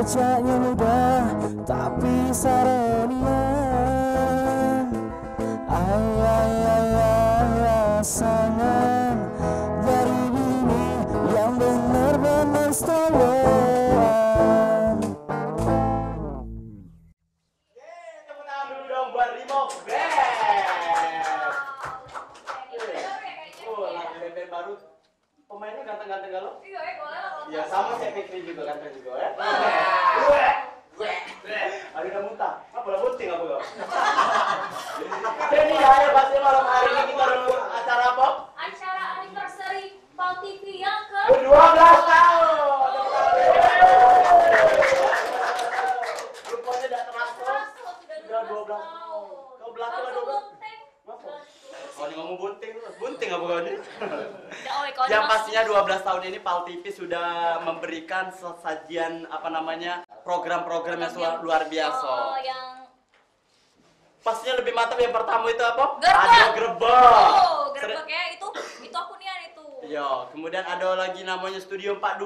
Kecaknya mudah tapi sarenian. Ayah sayang dari bini yang benar-benar stalleran. Tepuk tangan dulu dong buat Rimo Band. Lagu band baru. Pemainnya ganteng-ganteng gak lo? Iya, boleh lah. Iya, sama kayak Fikri juga ganteng juga ya. Aduh udah muntah. Apa lah bunting apa kau? Jadi ya pasti malam hari ini kita ada acara apa? Acara anniversary Pal TV yang ke 12 tahun. Rupanya tidak terasa. sudah 12 tahun. Kau belakang lah 12. Oh ini ngomong bunting terus. Bunting apa kau ini? Yang pastinya 12 tahun ini Pal TV sudah memberikan sajian apa namanya program-program yang luar biasa. Oh, yang Pastinya lebih mantap yang pertama itu apa? Gerbek. Ada gerbek. Oh, gerbek ya itu aku nian itu. Iya, kemudian ada lagi namanya Studio 42.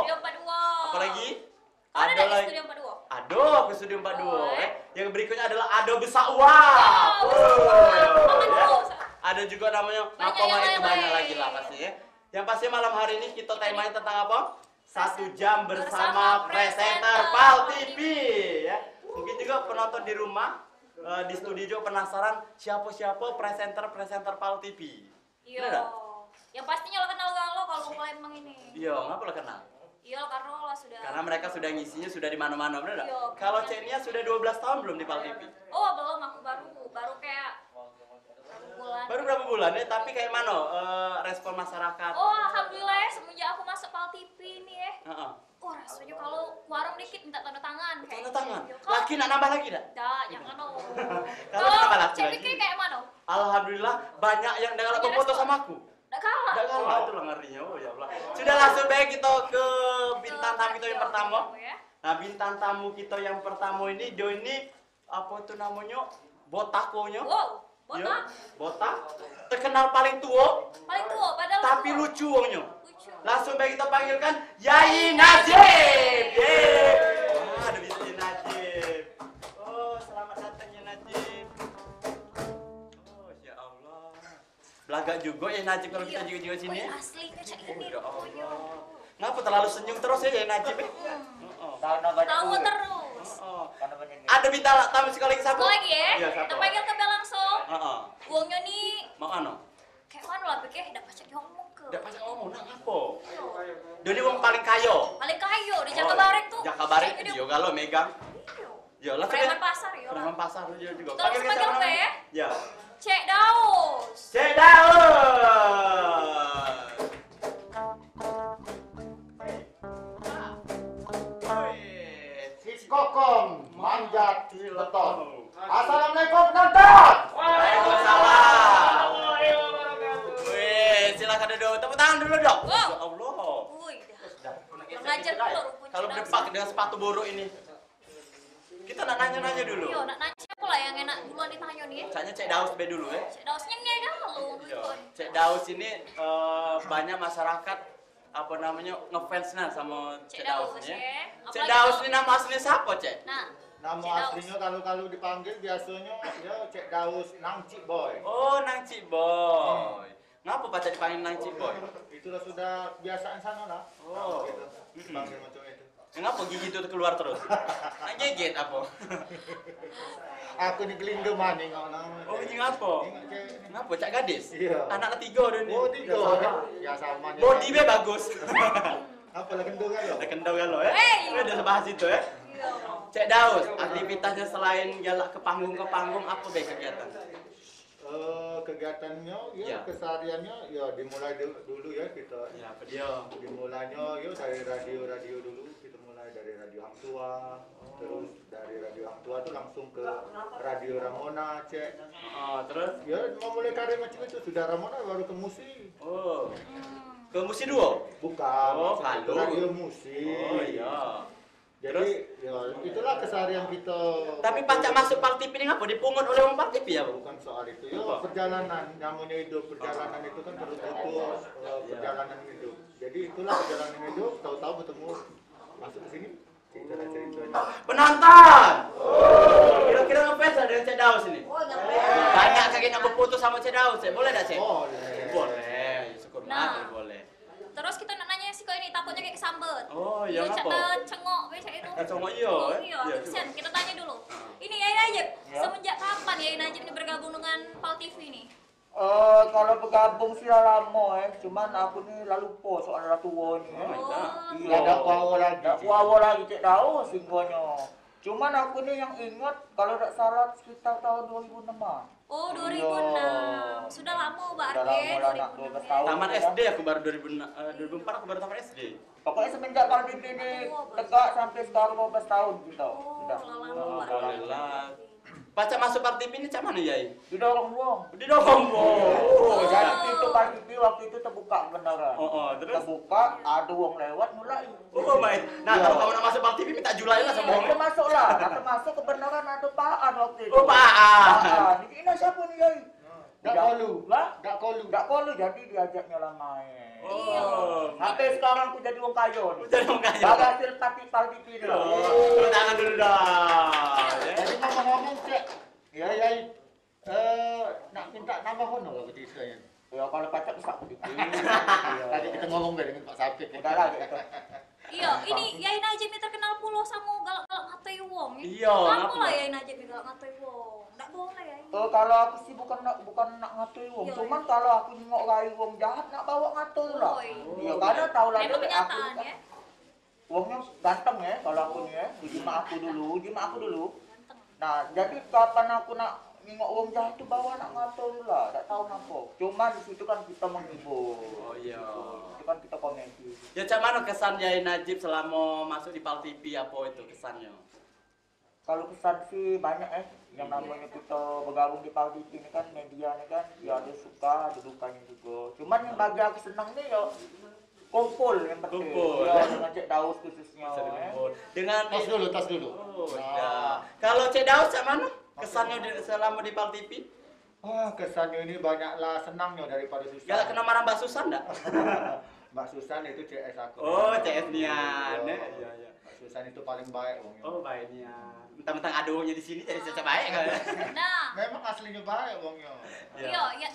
Studio 42. Apa lagi? Ada lagi Studio 42. Ada ke Studio 42. Oh, Yang berikutnya adalah Adobe Sakwa. Ada juga namanya Banyak yang itu banyak lain. lagi lah pasti ya. Yang pasti malam hari ini kita temanya tentang apa? 1 jam bersama presenter Pal TV ya. Mungkin juga penonton di rumah di studio juga penasaran siapa presenter Pal TV. Iya. Yang pastinya lo kenal gak lo kalau mulai emang ini. Iya, ngapa lo kenal? Iya, karena lo sudah. Karena mereka sudah ngisinya sudah di mana-mana, benar enggak? Iya. Kalau Cenia sudah 12 tahun belum di Pal TV? Oh, belum, aku baru kayak bulan. Baru berapa bulan ya? Tapi kayak mana respon masyarakat? Oh, alhamdulillah ya semenjak aku masuk Pal TV ini ya. Heeh. Oh, rasanya kalau warung dikit minta tanda tangan. Tanda tangan. Iya, Laki nak nambah lagi dah? Dah, jangan lo. Kalau nambah laki Cek lagi? pikir kayak mana? Alhamdulillah banyak yang dengar aku foto sama aku. Nggak kalah. Enggak kalah itu lah ngerinya. Oh ya Allah. Sudah langsung baik kita ke bintang tamu kita yang pertama. Nah, bintang tamu kita yang pertama ini dia ini apa tuh namanya? Botakonya. Wow, botak. Ya, botak. Terkenal paling tua, Paling tua padahal. tapi tua. lucu wongnya. Lucu. Langsung baik kita panggilkan Yai Najib. Yeay. Wah, ada bisa Najib. Oh, selamat datang ya Najib. Oh, ya Allah. Belagak juga ya Najib kalau kita juga sini. Oh, asli kayak ini. Ya Allah. Ngapa terlalu senyum terus ya Najib? Tahu terus. Oh. Ada bintang tamu sekali lagi siapa? Satu lagi ya. Iya, Kita siapa? panggil ke bel langsung. Heeh. Uangnya nih Mau ano? kayak mana lah pikir dapat cek ngomong ke. Enggak pas ngomong nak apa? Dia ini wong paling kayo. Paling kayu di Jakabareng tuh. Jakabareng Cek dia kalau megang. Iya. Ya lah Preman pasar ya. Preman pasar dia juga. Kita langsung panggil siapa ke namanya? ya. Ya. Cek Daus. Cek Daus. Kokom manjat beton. Assalamualaikum penonton. Waalaikumsalam. Wih, silakan duduk. Tepuk tangan dulu dong. Wow. Ya Allah. Wih, dah. Kita Ngajar dah ya. dulu rupanya Kalau Daus. berpak dengan sepatu buruk ini. Kita nak nanya-nanya dulu. Iya, nak nanya siapa lah yang enak duluan ditanya nih ya. Caknya Cek Daus be dulu ya. Cek Dausnya nggak ada lu. Iya. Cek Daus ini banyak masyarakat apa namanya ngefansnya sama Cek Daus Daus ini. ya. Ya. Cek Apalagi Daus kalau- ini nama aslinya siapa, Cek? Nah, Nama Cek Daus. aslinya kalau dipanggil biasanya ya Cek Daus Nang Cik Boy. Oh, Nang Cik Boy. Ngapa baca dipanggil Nang Cik Boy? Itulah sudah biasaan sana lah. Oh. Gitu. Panggil macam itu. Ngapa gigi itu keluar terus? Nak geget apa? Aku ni gelindu maning orang. Oh, ini ngapa? Ingat Cek. Ngapa Cak gadis? Iya. Anak ketiga dah ni. Oh, tiga. Ya sama. Body be bagus. Apa lah kendor kan lo? Ada kendor kan lo ya? Hey. Udah bahas itu ya. iya. Cek Daus, aktivitasnya selain galak ke panggung apa be kegiatan? Kegiatannya ya Ya. kesehariannya ya dimulai dulu ya kita. Ya, apa dia? Dimulainya ya dari radio dulu, kita mulai dari radio Hang Tua, terus dari radio Hang Tua tuh langsung ke radio Ramona, Cek. Oh, terus? Ya mau mulai karir macam itu sudah Ramona baru ke musik. Oh. Ke Musi Duo? Bukan, Oh, maksudnya ke Halo. radio musik. Oh iya. Jadi ya itulah keseharian kita. Tapi pacak masuk Pal TV ini ngapa dipungut oleh orang Pal TV ya, Bu? Bukan soal itu ya, Apa? perjalanan namanya hidup, perjalanan itu kan terus butuh perjalanan hidup. Jadi itulah perjalanan hidup, tahu-tahu bertemu masuk ke sini cerita-cerita Penonton. Kira-kira ngefans ada Cek Daus ini? Oh, ngefans. Banyak kakek nak berfoto sama Cek Daus, Cek. Boleh tak, Cek? Boleh. Boleh. Syukur Nah. boleh. Terus kita nak nanya sih kok ini takutnya kayak kesambet. Oh, iya, Cek ngapa? cengok becak itu. Cengok iya, Oh, eh? iya. Iya, Kesian, coba. kita tanya dulu. Ini Yai Najib, semenjak kapan Yai Najib ini bergabung dengan Pal TV nih? Kalau bergabung sih dah lama cuman aku ni lalu lupa soal dah tua ni Oh, Iya, dah power lagi. Tak awal lagi Cik Daus singgonya. Cuman aku ni yang ingat kalau tak salah sekitar tahun 2006. Oh, 2006. Sudah lama Dah berarti lama lah nak 2006 12 ya. tahun. Tamat dah. SD aku baru 2004 aku baru tamat SD. Pokoknya semenjak Pal TV ni tegak sampai sekarang 15 tahun kita. Oh, Sudah. lama dah berarti. Alhamdulillah. Pacar masuk Pal TV ini macam mana, Yai? Didorong buang. Didorong, Oh, oh. jadi pintu Pal TV waktu itu terbuka beneran. Oh, terus? Terbuka, ada uang lewat mulai. Oh, baik. Nah, kalau kamu nak masuk Pal TV minta julai lah sama Kita orang. masuk lah, kita masuk kebenaran ada Paan waktu itu. Oh, Paan. Paan. Ini siapa nih, Yai? Tak kolu. Lah? Tak kolu. Enggak kolu jadi diajaknya lah main. Oh. Sampai sekarang aku jadi orang kaya nih. Jadi orang kaya. Bagai hasil Pal TV ni lah. Oh, tepuk tangan dulu dah. Ya. Jadi ngomong-ngomong Cek, ya nak minta nambah honor apa ceritanya? Ya kalau pacak besar sedikit. Tadi kita ngomong dengan Pak Sapit. Udah lah gitu. Iya, ini Yai Najib ini terkenal pula sama galak-galak ngatai wong. Ya. Iya, Kenapa ngapa? lah Yai Najib ini galak ngatai wong? Nggak boleh ya. Kalau aku sih bukan nak ngatur wong, Iya, cuman iya. kalau aku nengok rai wong jahat nak bawa ngatur lah. Oh, iya. Iya, karena tahu lah Memang dulu aku kenyataan ya. wongnya ganteng ya kalau aku nih ya. Uji mak aku dulu. Ganteng. Nah, jadi kapan aku nak nengok wong jahat itu bawa nak ngatur lah, tak tahu kenapa. Cuman di situ kan kita menghibur. Oh iya. Itu kan kita komedi. Ya, macam mana kesan Yai Najib selama masuk di Pal TV, apa itu kesannya? Kalau kesan sih banyak yang namanya kita bergabung di Pal TV ini kan media ini kan ya ada suka ada dukanya juga. Cuman yang bagi aku senang nih ya kumpul yang penting. Kumpul. Ya dengan Cik Daus khususnya. Bisa dikumpul. Dengan Tas dulu. Oh, ya. Kalau Cik Daus macam mana kesannya selama di Pal TV? Kesannya ini banyaklah senangnya daripada Susan. Galak kena marah Mbak Susan enggak? Mbak Susan itu CS aku. Oh, CS Nian. Iya, iya. Mbak Susan itu paling baik wongnya. Oh, baiknya. Mentang-mentang ada wongnya di sini jadi cocok baik kan? Nah, Memang aslinya baik wongnya. iya, ya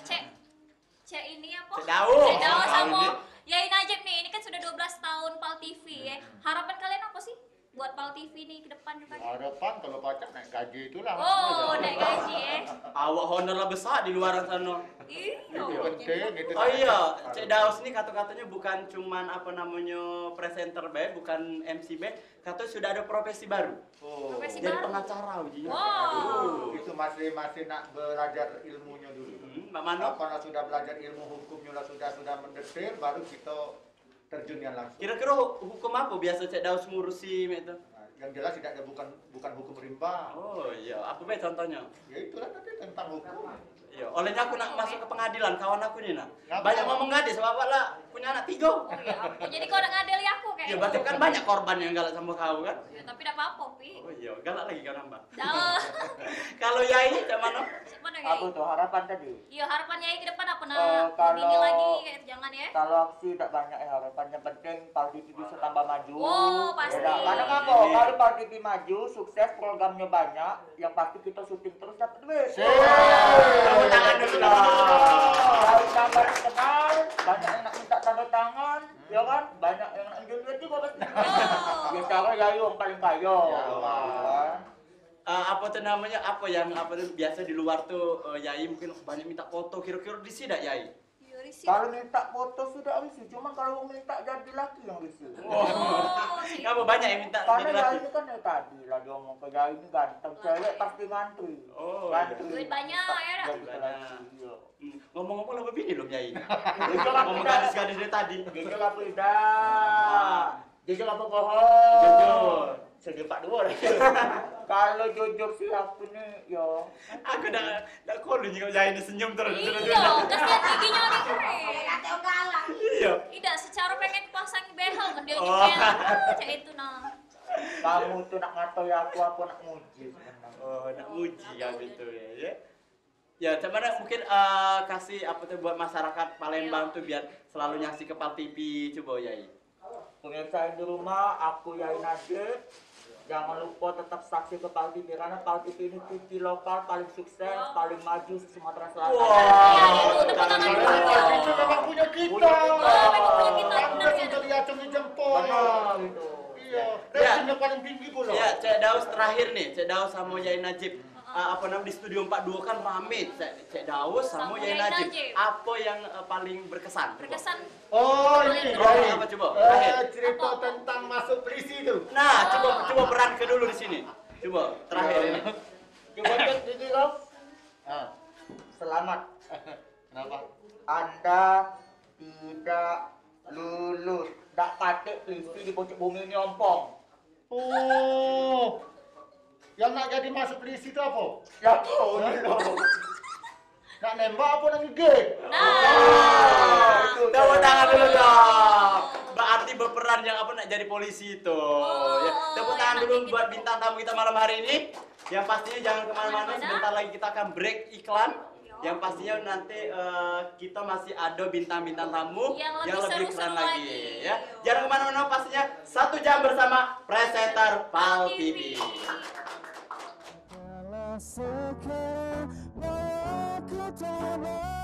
Cek ini apa? Cek Daus. Cek Daus Oh, sama ini. Yai Najib nih, ini kan sudah 12 tahun Pal TV ya. Harapan kalian apa sih buat Pal TV nih ke depan juga? Harapan kalau pacak naik gaji itulah. Oh, naik gaji ya. Awak honor lah besar di luar sana. Iya. Itu penting itu. Oh iya, Cik Daus ini kata-katanya bukan cuman apa namanya presenter baik, bukan MC baik, katanya sudah ada profesi baru. Oh. Profesi Jadi baru. pengacara ujinya. Wow. Itu masih nak belajar ilmunya dulu. Mbak Mano, Apabila sudah belajar ilmu hukumnya lah sudah mendetail baru kita terjunnya langsung. kira-kira hukum apa biasa Cik Daus ngurusi itu? Nah, yang jelas tidak ada bukan hukum rimba. Oh iya, apa baik contohnya? Ya itulah tadi tentang hukum. Iya, olehnya aku nak masuk ke pengadilan, kawan aku nih nak. Ngapa? Banyak ngomong gadis, sebab lah punya anak 3. Oh ya, ampun. Jadi kau nak ngadeli aku kayak Ya berarti kan banyak korban yang galak sama kau kan? Ya, tapi tidak apa-apa, Pi. Oh iya, galak lagi kau nambah. Dah. Kalau Yai, macam mana? Siapa dah Apa Yai? tuh harapan tadi? Iya, harapan Yai ke depan apa nak? Kalau- Begini lagi kayak jangan ya. Kalau aku sih tidak banyak harapan, yang penting Pal TV bisa tambah maju. Oh, pasti. Ya, karena apa? Kalau Pal TV maju, sukses, programnya banyak, yang pasti kita syuting terus dapat duit. Tepuk tangan dulu dong. Kalau tambah kenal, banyak yang nak minta tanda tangan, ya kan? Banyak yang nak duit juga pasti. Oh. Ya sekarang Yai yang paling kaya. Ya, kan? Apa tuh namanya? Apa yang biasa di luar tuh Yai mungkin banyak minta foto. Kira-kira di sini Yai? Iya, risih. Kalau minta foto sudah risih, cuma kalau mau minta jadi laki yang risih. Oh, sih. Kamu banyak yang minta Karena jadi Yai laki. ini kan ya tadi lah dia ngomong ke Yai ini ganteng, cewek pasti ngantri. Oh, Ngantri. Duit banyak, ya dah. Jadi laki, iya. Ngomong-ngomong lah begini belum Yai? Jujur apa Ngomong tidak? gadis-gadis dari tadi. Jujur apa tidak? Jujur apa bohong? Jujur. Segi 42 lah. Kalau jujur sih aku nih, yo. Aku dah kolu juga Yai ini senyum terus. Iya, kasihan giginya nih. Iya. Tidak, secara pengen pasangi behel kan dia Oh. nyepel. Cak itu nah. Kamu tuh nak ngatai aku nak muji sebenarnya. Oh, nak muji ya gitu ya. Ya, cuman mungkin kasih apa tuh buat masyarakat Palembang tuh biar selalu nyaksi ke Pal TV coba Yai. Pemirsa yang di rumah, aku Yai Najib Jangan lupa tetap saksi ke Pal TV karena Pal TV ini TV lokal paling sukses, paling maju se Sumatera Selatan. Iya, itu tepuk tangan dulu. Itu memang punya kita. memang punya kita, Anda benar, ya. sudah diacungi jempol. Benar gitu. Iya, ratingnya paling tinggi pula. Ya, Cek Daus terakhir nih, Cek Daus sama Yai Najib. Apa namanya di studio 42 kan rame, Cek Daus sama Yai Najib. Apa yang paling berkesan? Berkesan. Oh, ini. Apa coba? Terakhir. Cerita tentang masuk polisi itu. Nah, coba peran ke dulu di sini. Coba terakhir ini. Coba cek gigi Rob. Selamat. Kenapa? Anda tidak lulus. Tak patik polisi di pojok bumi ini ompong. Oh, yang nak jadi masuk polisi itu apa? Ya tahu dulu. Nak nembak apa nak ngegek? Itu Tepuk tangan dulu dong. Berarti berperan yang apa nak jadi polisi itu. Ya, tepuk tangan dulu buat bintang tamu kita malam hari ini. Yang pastinya jangan kemana-mana. Sebentar lagi kita akan break iklan. Yang pastinya nanti kita masih ada bintang-bintang tamu Yang yang lebih lebih seru-seru keren lagi. lagi. Ya, jangan kemana-mana. Pastinya 1 jam bersama presenter Pal TV. Kalau sekarang aku tak